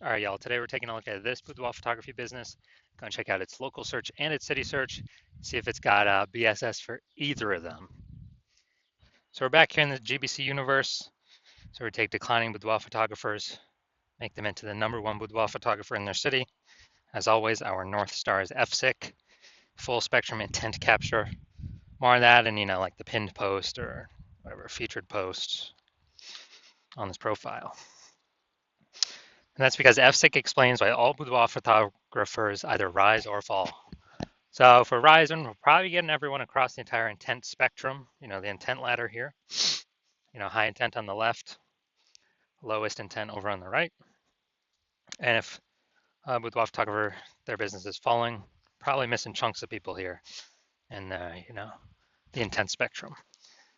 All right, y'all. Today we're taking a look at this boudoir photography business. Going to check out its local search and its city search, see if it's got BSS for either of them. So we're back here in the GBC universe. So we take declining boudoir photographers, make them into the #1 boudoir photographer in their city. As always, our North Star is FSIC, full spectrum intent capture. More on that and, like the pinned post or whatever, featured post on this profile. And that's because FSIC explains why all boudoir photographers either rise or fall. So for Ryzen, we're probably getting everyone across the entire intent spectrum, the intent ladder here. High intent on the left, lowest intent over on the right. And if boudoir photographer, their business is falling, probably missing chunks of people here in the intent spectrum.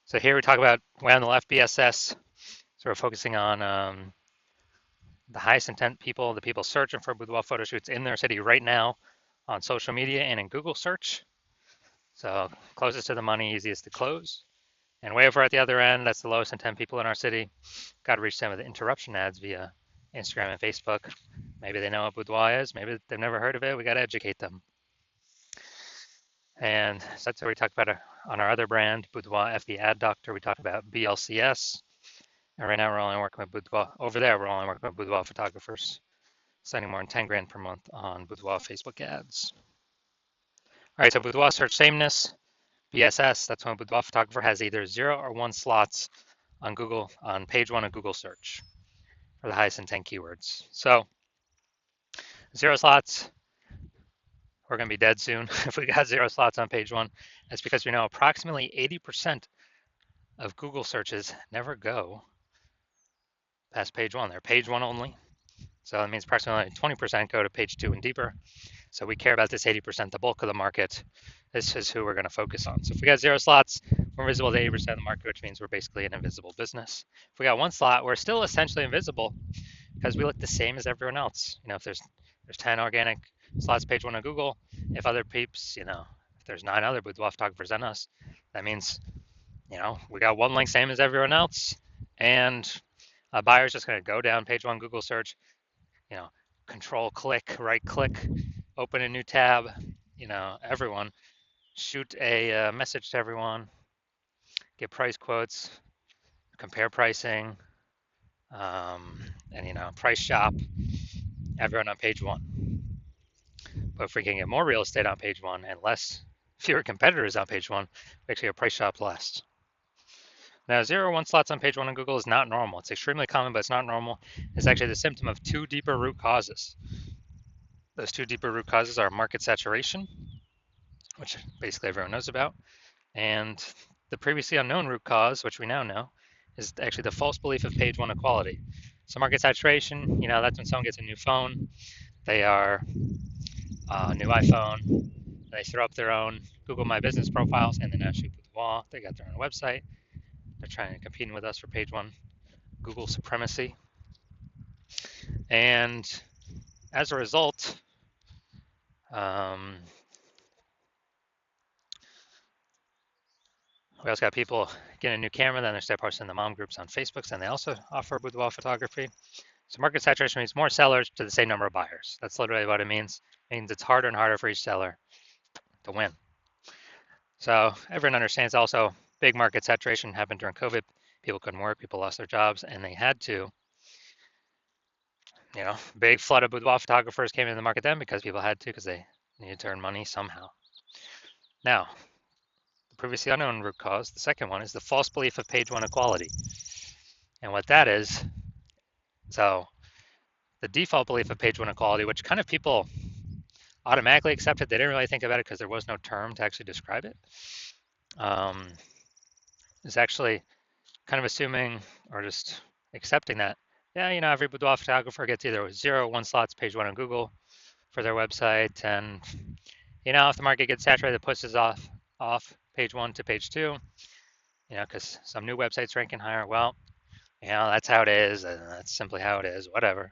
So here we talk about way on the left, BSS. So we're focusing on the highest intent people, the people searching for boudoir photo shoots in their city right now on social media and in Google search. So closest to the money, easiest to close. And way over at the other end, that's the lowest intent people in our city. Got to reach them with interruption ads via Instagram and Facebook. Maybe they know what boudoir is. Maybe they've never heard of it. We got to educate them. And so that's what we talked about on our other brand, Boudoir FB Ad Doctor. We talked about BLCS. And right now we're only working with boudoir. Over there, we're only working with boudoir photographers, spending more than 10 grand per month on boudoir Facebook ads. All right, so boudoir search sameness. BSS, that's when a boudoir photographer has either 0 or 1 slots on Google, on page 1 of Google search for the highest intent keywords. So 0 slots, we're going to be dead soon if we got 0 slots on page 1. That's because we know approximately 80% of Google searches never go past page 1. They're page 1 only. So that means approximately 20% go to page 2 and deeper. So we care about this 80%, the bulk of the market. This is who we're going to focus on. So if we got 0 slots, we're invisible to 80% of the market, which means we're basically an invisible business. If we got 1 slot, we're still essentially invisible because we look the same as everyone else. If there's 10 organic slots page 1 on Google, if other peeps, if there's 9 other boudoir photographers than us, that means, we got 1 link same as everyone else, and a buyer's just going to go down page 1 Google search, control click, right click, open a new tab, everyone, shoot a message to everyone, get price quotes, compare pricing, and price shop everyone on page 1. But if we can get more real estate on page 1 and fewer competitors on page 1, we actually get price shop less. Now, 0 or 1 slots on page 1 on Google is not normal. It's extremely common, but it's not normal. It's actually the symptom of 2 deeper root causes. Those 2 deeper root causes are market saturation, which basically everyone knows about, and the previously unknown root cause, which we now know, is actually the false belief of page 1 equality. So market saturation, that's when someone gets a new phone, they are a new iPhone, they throw up their own Google My Business profiles, and then now shoot boudoir. They got their own website. They're trying to compete with us for page 1 Google supremacy. And as a result, we also got people getting a new camera, then they start posting the mom groups on Facebook, and they also offer boudoir photography. So market saturation means more sellers to the same number of buyers. That's literally what it means. It means it's harder and harder for each seller to win. So everyone understands also big market saturation happened during COVID. People couldn't work, people lost their jobs, and they had to, big flood of boudoir photographers came into the market then because people had to, because they needed to earn money somehow. Now, the previously unknown root cause, the second one, is the false belief of page 1 equality. And what that is, so the default belief of page 1 equality, which kind of people automatically accepted, they didn't really think about it because there was no term to actually describe it, is actually kind of assuming or just accepting that, every boudoir photographer gets either 0 or 1 slots page 1 on Google for their website, and if the market gets saturated, it pushes off page 1 to page 2, because some new websites ranking higher. Well, that's how it is, and that's simply how it is, whatever.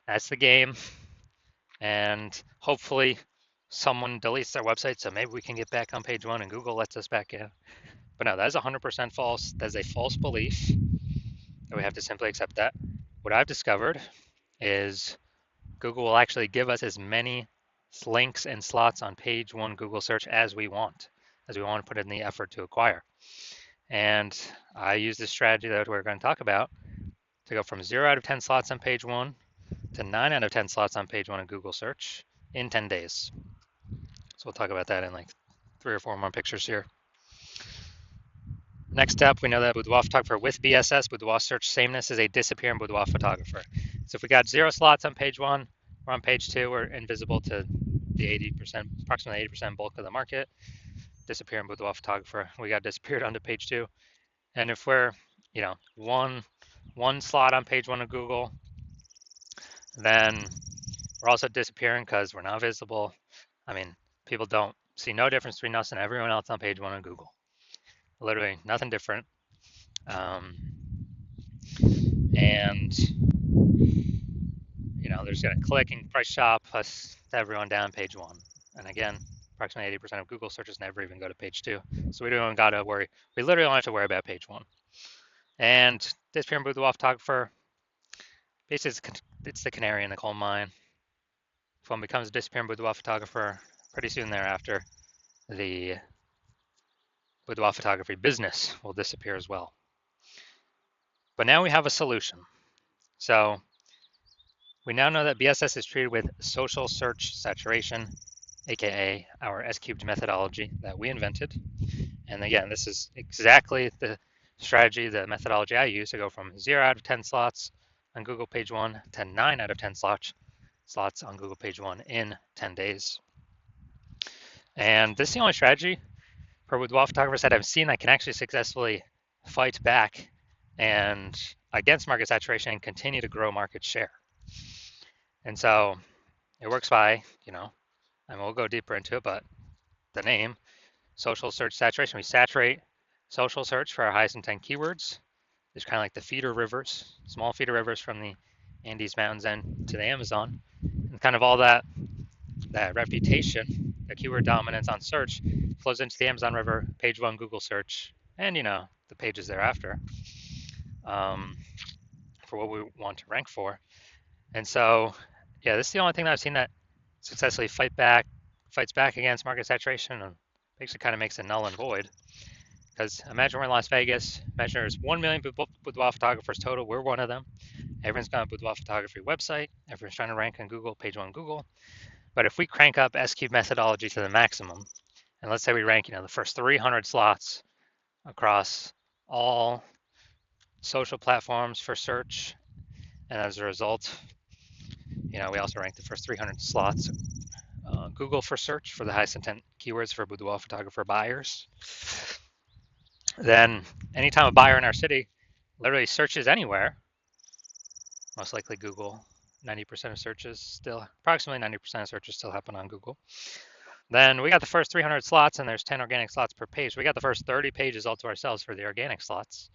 That's the game, and hopefully someone deletes their website, so maybe we can get back on page 1 and Google lets us back in. But no, that is 100% false. That is a false belief, and we have to simply accept that. What I've discovered is Google will actually give us as many links and slots on page one Google search as we want to put in the effort to acquire. And I use this strategy that we're going to talk about to go from 0 out of 10 slots on page one to 9 out of 10 slots on page one in Google search in 10 days. So we'll talk about that in like 3 or 4 more pictures here. Next up, we know that Boudoir photographer with BSS, Boudoir search sameness, is a disappearing Boudoir photographer. So if we got 0 slots on page one, we're on page two, we're invisible to the 80%, approximately 80% bulk of the market. Disappearing Boudoir photographer, we got disappeared onto page two. And if we're, one slot on page one of Google, then we're also disappearing because we're not visible. I mean, people don't see no difference between us and everyone else on page one of Google. Literally nothing different. And there's going to clicking price shop plus everyone down page one. And again, approximately 80% of Google searches never even go to page two. So we don't got to worry. We literally don't have to worry about page one. And disappearing Boudoir photographer, basically it's the canary in the coal mine. If one becomes a disappearing Boudoir photographer, pretty soon thereafter, the Boudoir photography business will disappear as well. But now we have a solution. So we now know that BSS is treated with social search saturation, aka our S-cubed methodology that we invented. And again, this is exactly the strategy, the methodology I use to go from 0 out of 10 slots on Google page one to 9 out of 10 slots on Google page one in 10 days. And this is the only strategy for boudoir photographers that I've seen that can actually successfully fight back and against market saturation and continue to grow market share. And so it works by, and we'll go deeper into it, but the name, social search saturation. We saturate social search for our highest intent keywords. There's kind of like the feeder rivers, small feeder rivers from the Andes Mountains and to the Amazon. And kind of all that reputation, the keyword dominance on search flows into the Amazon River, page one Google search, and the pages thereafter for what we want to rank for. And so, yeah, this is the only thing that I've seen that successfully fights back against market saturation and basically kind of makes it null and void. Because imagine we're in Las Vegas, imagine there's 1 million boudoir photographers total, we're one of them. Everyone's got a boudoir photography website, everyone's trying to rank on Google, page one Google. But if we crank up S-cube methodology to the maximum, and let's say we rank, the first 300 slots across all social platforms for search, and as a result, we also rank the first 300 slots Google for search for the highest intent keywords for boudoir photographer buyers. Then anytime a buyer in our city literally searches anywhere, most likely Google, 90% of searches still, approximately 90% of searches still happen on Google. Then we got the first 300 slots and there's 10 organic slots per page. We got the first 30 pages all to ourselves for the organic slots.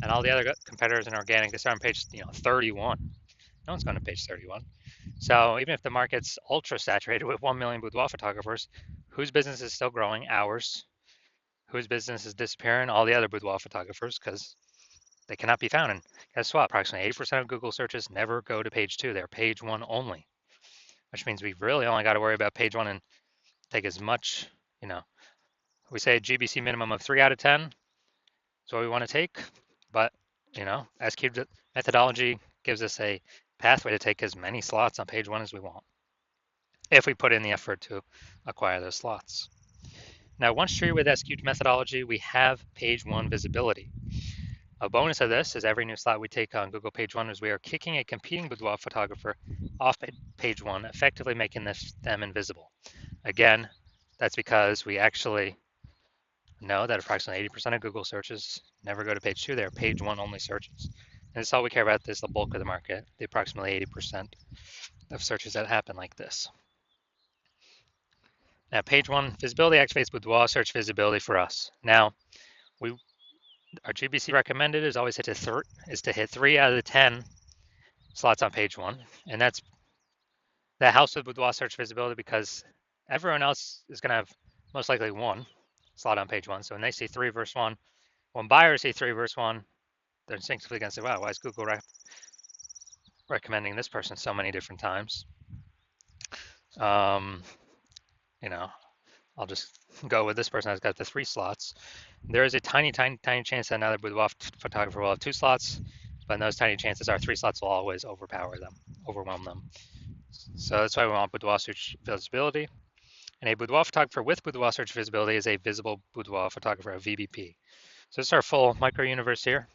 And all the other competitors in organic, they start on page 31. No one's going to page 31. So even if the market's ultra saturated with 1 million boudoir photographers, whose business is still growing? Ours. Whose business is disappearing? All the other boudoir photographers, because they cannot be found. And guess what? Approximately 80% of Google searches never go to page two. They're page one only, which means we really only got to worry about page one and take as much, we say GBC minimum of 3 out of 10 is what we want to take. But, S-cubed methodology gives us a pathway to take as many slots on page one as we want, if we put in the effort to acquire those slots. Now, once treated with S-cubed methodology, we have page one visibility. A bonus of this is every new slot we take on Google page one is we are kicking a competing boudoir photographer off page one, effectively making them invisible. Again, that's because we actually know that approximately 80% of Google searches never go to page two. They're page one only searches. And that's all we care about. This is the bulk of the market, the approximately 80% of searches that happen like this. Now, page one visibility activates boudoir search visibility for us. Now, our GBC recommended is always to hit 3 out of the 10 slots on page one, and that helps with boudoir search visibility because everyone else is going to have most likely one slot on page one. So when they see 3 versus 1, when buyers see 3 versus 1, they're instinctively going to say, wow, why is Google recommending this person so many different times? Um, you know, I'll just go with this person that's got the 3 slots. There is a tiny, tiny, tiny chance that another boudoir photographer will have 2 slots, but in those tiny chances, our 3 slots will always overwhelm them. So that's why we want boudoir search visibility. And a boudoir photographer with boudoir search visibility is a visible boudoir photographer, a VBP. So this is our full micro universe here.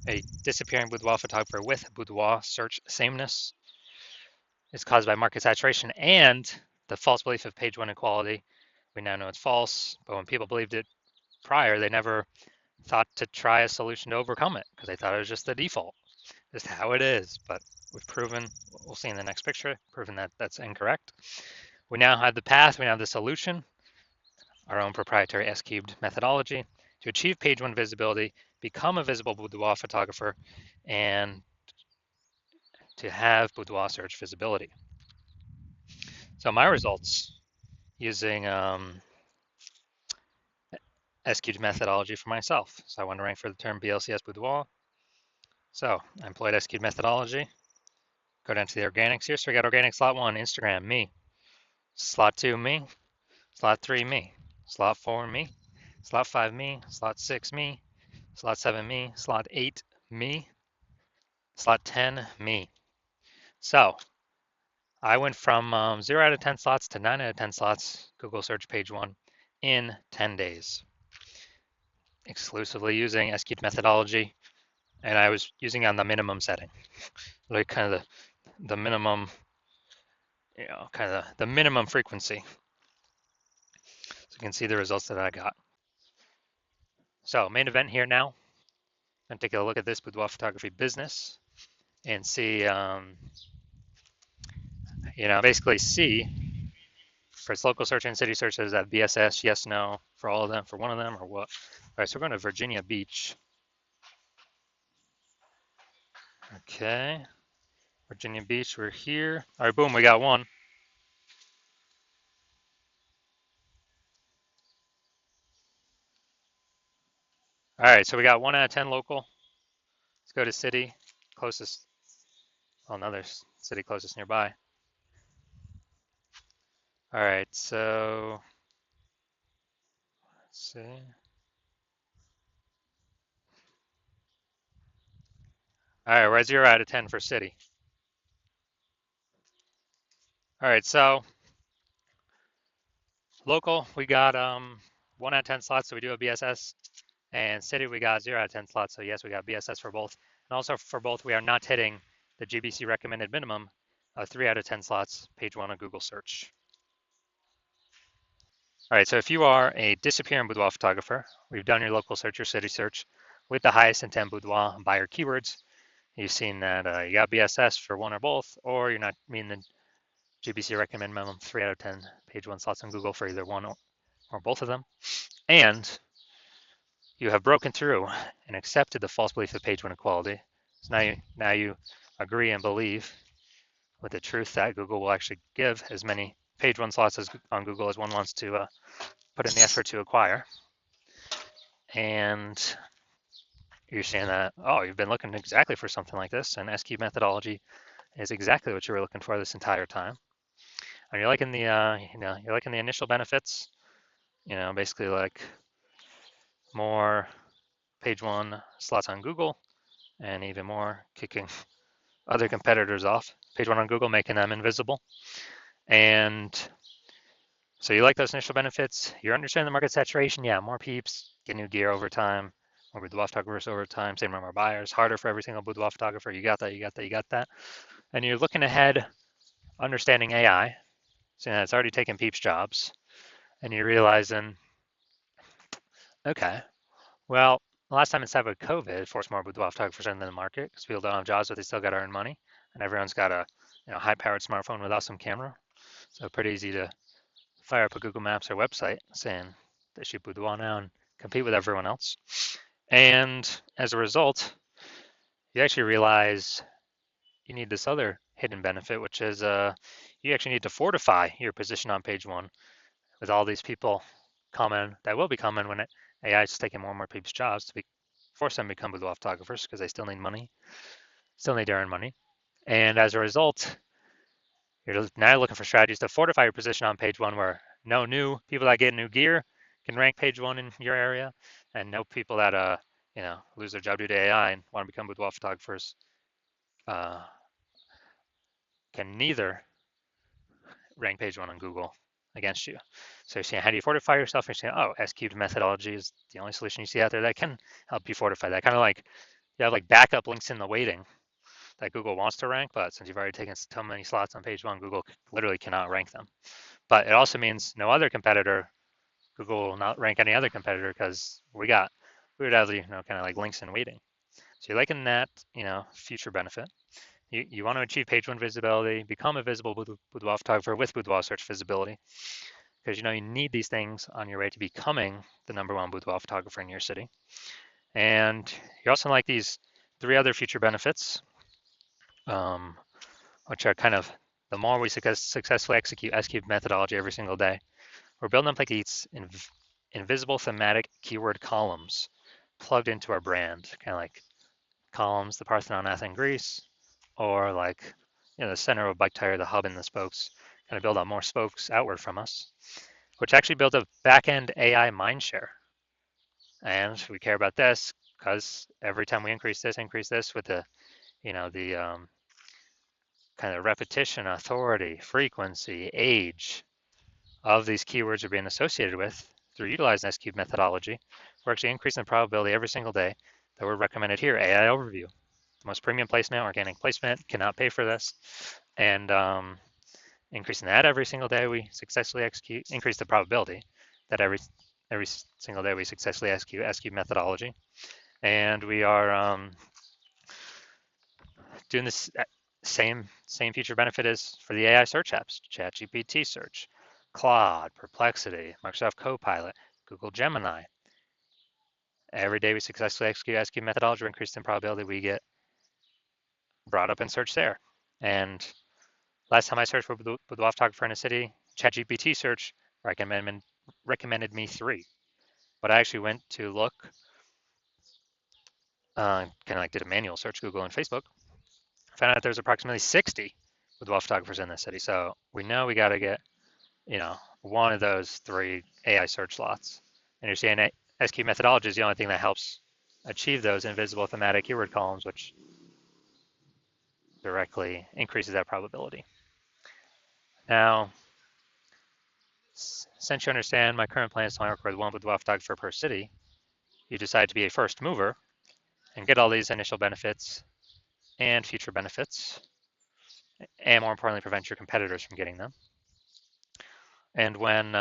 A disappearing boudoir photographer with boudoir search sameness is caused by market saturation and the false belief of page one equality. We now know it's false, but when people believed it prior, they never thought to try a solution to overcome it because they thought it was just the default, just how it is. But we've proven, we'll see in the next picture, proven that that's incorrect. We now have the path, we now have the solution, our own proprietary S-cubed methodology to achieve page one visibility, become a visible boudoir photographer, and to have boudoir search visibility. So my results using S-cubed methodology for myself. So I want to rank for the term BLCS boudoir. So I employed S-cubed methodology. Go down to the organics here. So we got organic slot 1, Instagram, me. Slot 2, me. Slot 3, me. Slot 4, me. Slot 5, me. Slot 6, me. Slot 7, me. Slot 8, me. Slot 10, me. So I went from 0 out of 10 slots to 9 out of 10 slots, Google search page 1, in 10 days, exclusively using S-cubed methodology. And I was using on the minimum setting, like kind of the minimum, kind of the minimum frequency. So you can see the results that I got. So main event here now. I'm going to take a look at this boudoir photography business and see, basically see for its local search and city search, is that BSS, yes, no, for all of them, for one of them, or what? All right, so we're going to Virginia Beach. Okay, Virginia Beach, we're here. All right, boom, we got one. All right, so we got 1 out of 10 local. Let's go to city closest. Oh, another city closest nearby. All right, so let's see. All right, we're at 0 out of 10 for city. All right, so local, we got 1 out of 10 slots, so we do a BSS. And city, we got 0 out of 10 slots, so yes, we got BSS for both. And also for both, we are not hitting the GBC recommended minimum of 3 out of 10 slots, page 1 of Google search. All right, so if you are a disappearing boudoir photographer, we've done your local search, your city search with the highest intent boudoir buyer keywords. You've seen that you got BSS for one or both, or you're not meeting the GBC recommended minimum 3 out of 10 page 1 slots on Google for either one or both of them. And you have broken through and accepted the false belief of page 1 equality. So now you agree and believe with the truth that Google will actually give as many page 1 slots on Google as one wants to put in the effort to acquire. And you're saying that, oh, you've been looking exactly for something like this, and S-cubed methodology is exactly what you were looking for this entire time. And you're liking the, you're liking the initial benefits, basically like more page 1 slots on Google, and even more kicking other competitors off. Page 1 on Google, making them invisible. And so you like those initial benefits. You're understanding the market saturation. Yeah, more peeps, get new gear over time, more boudoir photographers over time, same number of buyers, harder for every single boudoir photographer. You got that, you got that, you got that. And you're looking ahead, understanding AI, seeing that it's already taken peeps' jobs. And you're realizing, okay, well, last time inside with COVID, it forced more boudoir photographers into the market because people don't have jobs, but they still got to earn money. And everyone's got a high-powered smartphone with awesome camera. So pretty easy to fire up a Google Maps or website saying they shoot boudoir now and compete with everyone else. And as a result, you actually realize you need this other hidden benefit, which is you actually need to fortify your position on page 1 with all these people coming that will be coming when AI is taking more and more people's jobs to force them to become boudoir photographers because they still need money, still need to earn money. And as a result, You're now looking for strategies to fortify your position on page one where no new people that get new gear can rank page one in your area, and no people that lose their job due to AI and want to become boudoir photographers uh, can neither rank page one on Google against you. So you're saying, how do you fortify yourself? You're saying, oh, S-cubed methodology is the only solution you see out there that can help you fortify that. Kind of like you have like backup links in the waiting that Google wants to rank, but since you've already taken so many slots on page one, Google literally cannot rank them. But it also means no other competitor, Google will not rank any other competitor because we would have kind of like links in waiting. So you're liking that, future benefit. You want to achieve page one visibility, become a visible boudoir photographer with boudoir search visibility, because you need these things on your way to becoming the number one boudoir photographer in your city. And you also like these three other future benefits, which are kind of the more we successfully execute S-cubed methodology every single day, we're building up like these invisible thematic keyword columns plugged into our brand, kind of like columns, the Parthenon, Athens, Greece, or like the center of a bike tire, the hub and the spokes, kind of build out more spokes outward from us, which actually build a back-end AI mindshare. And we care about this because every time we increase this with the kind of repetition, authority, frequency, age of these keywords are being associated with through utilizing S-cubed methodology, we're actually increasing the probability every single day that we're recommended here. AI overview, the most premium placement, organic placement, cannot pay for this. And increasing that every single day we successfully increase the probability that every single day we successfully execute S-cubed methodology. And we are doing this same feature benefit as for the AI search apps, ChatGPT search, Claude, Perplexity, Microsoft Copilot, Google Gemini. Every day we successfully execute S-cubed methodology, we're increasing the probability we get brought up in search there. And last time I searched for boudoir photographer in a city, ChatGPT search recommended me 3. But I actually went to look, kind of like did a manual search, Google and Facebook, found out there's approximately 60 boudoir photographers in this city. So we know we got to get, one of those 3 AI search slots. And you're saying S-cubed methodology is the only thing that helps achieve those invisible thematic keyword columns, which directly increases that probability. Now, since you understand my current plan is to only work with one boudoir photographer per city, you decide to be a first mover and get all these initial benefits and future benefits, and more importantly, prevent your competitors from getting them. And when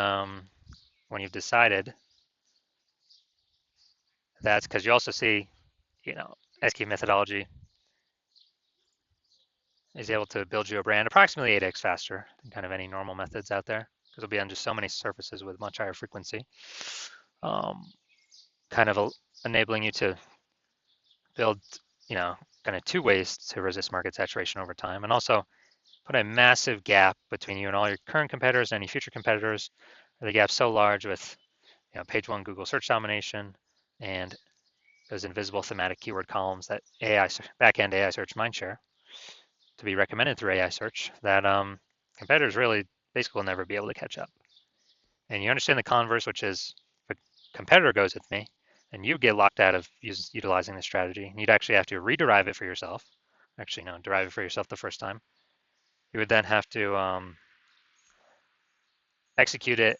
you've decided, that's because you also see, S-cubed methodology is able to build you a brand approximately 8x faster than kind of any normal methods out there, because it'll be on just so many surfaces with much higher frequency, kind of enabling you to build, kind of 2 ways to resist market saturation over time, and also put a massive gap between you and all your current competitors and any future competitors. The gap's so large with page 1 Google search domination and those invisible thematic keyword columns that back-end AI search mindshare to be recommended through AI search that competitors really basically will never be able to catch up. And you understand the converse, which is if a competitor goes with me and you get locked out of utilizing this strategy, and you'd actually have to rederive it for yourself. Actually, no, derive it for yourself the first time. You would then have to execute it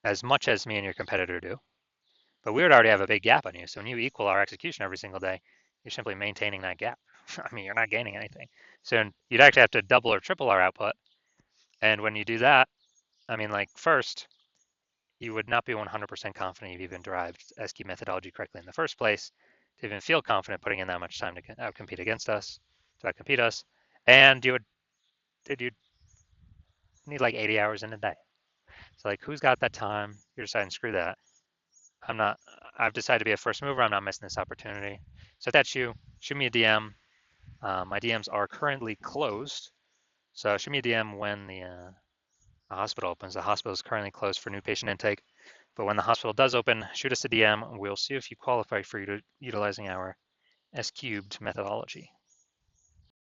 as much as me and your competitor do. But we would already have a big gap on you. So when you equal our execution every single day, you're simply maintaining that gap. I mean, you're not gaining anything. So you'd actually have to double or triple our output. And when you do that, I mean, like first, you would not be 100% confident you've even derived S-cubed methodology correctly in the first place to even feel confident putting in that much time to outcompete against us, to outcompete us. And you'd need like 80 hours in a day. So like, who's got that time? You're deciding, screw that. I've decided to be a first mover. I'm not missing this opportunity. So if that's you, shoot me a DM. My DMs are currently closed. So shoot me a DM when the hospital opens. The hospital is currently closed for new patient intake. But when the hospital does open, shoot us a DM. We'll see if you qualify for utilizing our S-cubed methodology.